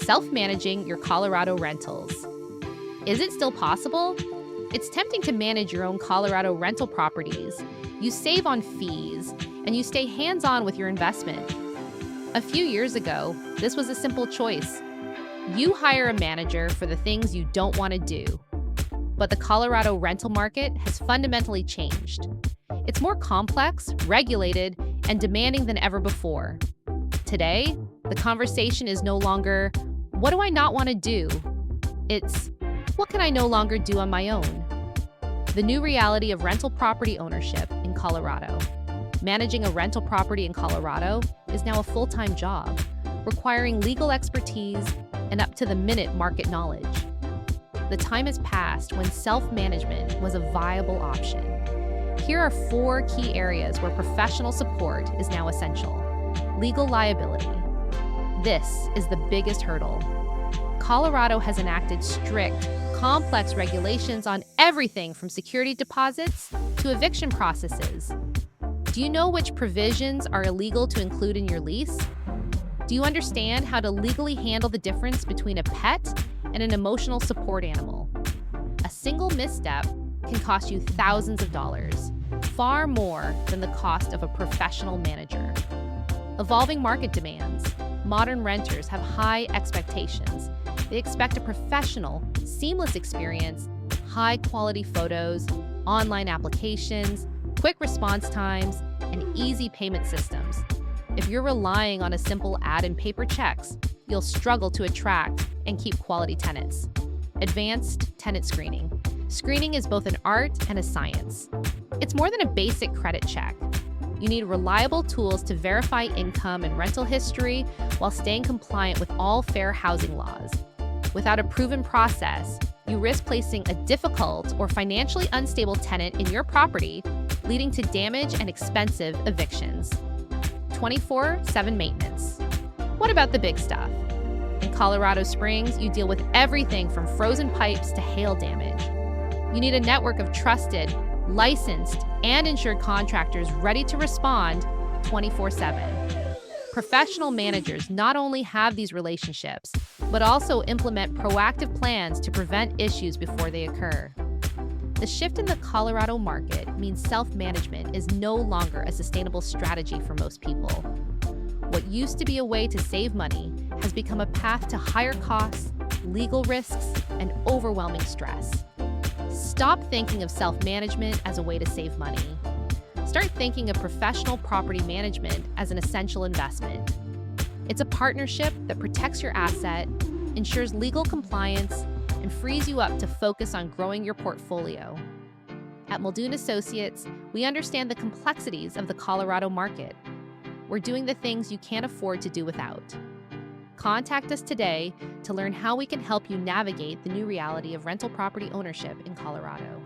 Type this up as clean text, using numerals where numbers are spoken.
self-managing your Colorado rentals. Is it still possible? It's tempting to manage your own Colorado rental properties. You save on fees, and you stay hands-on with your investment. A few years ago, this was a simple choice. You hire a manager for the things you don't want to do. But the Colorado rental market has fundamentally changed. It's more complex, regulated, and demanding than ever before. Today, the conversation is no longer, what do I not want to do? It's, what can I no longer do on my own? The new reality of rental property ownership in Colorado. Managing a rental property in Colorado is now a full-time job, requiring legal expertise and up-to-the-minute market knowledge. The time has passed when self-management was a viable option. Here are 4 key areas where professional support is now essential. Legal liability. This is the biggest hurdle. Colorado has enacted strict, complex regulations on everything from security deposits to eviction processes. Do you know which provisions are illegal to include in your lease? Do you understand how to legally handle the difference between a pet and an emotional support animal? A single misstep can cost you thousands of dollars, far more than the cost of a professional manager. Evolving market demands. Modern renters have high expectations. They expect a professional, seamless experience, high-quality photos, online applications, quick response times, and easy payment systems. If you're relying on a simple ad and paper checks, you'll struggle to attract and keep quality tenants. Advanced tenant screening. Screening is both an art and a science. It's more than a basic credit check. You need reliable tools to verify income and rental history while staying compliant with all fair housing laws. Without a proven process, you risk placing a difficult or financially unstable tenant in your property, leading to damage and expensive evictions. 24/7 maintenance. What about the big stuff? In Colorado Springs, you deal with everything from frozen pipes to hail damage. You need a network of trusted, licensed, and insured contractors ready to respond 24/7. Professional managers not only have these relationships, but also implement proactive plans to prevent issues before they occur. The shift in the Colorado market means self-management is no longer a sustainable strategy for most people. What used to be a way to save money has become a path to higher costs, legal risks, and overwhelming stress. Stop thinking of self-management as a way to save money. Start thinking of professional property management as an essential investment. It's a partnership that protects your asset, ensures legal compliance, and frees you up to focus on growing your portfolio. At Muldoon Associates, we understand the complexities of the Colorado market. We're doing the things you can't afford to do without. Contact us today to learn how we can help you navigate the new reality of rental property ownership in Colorado.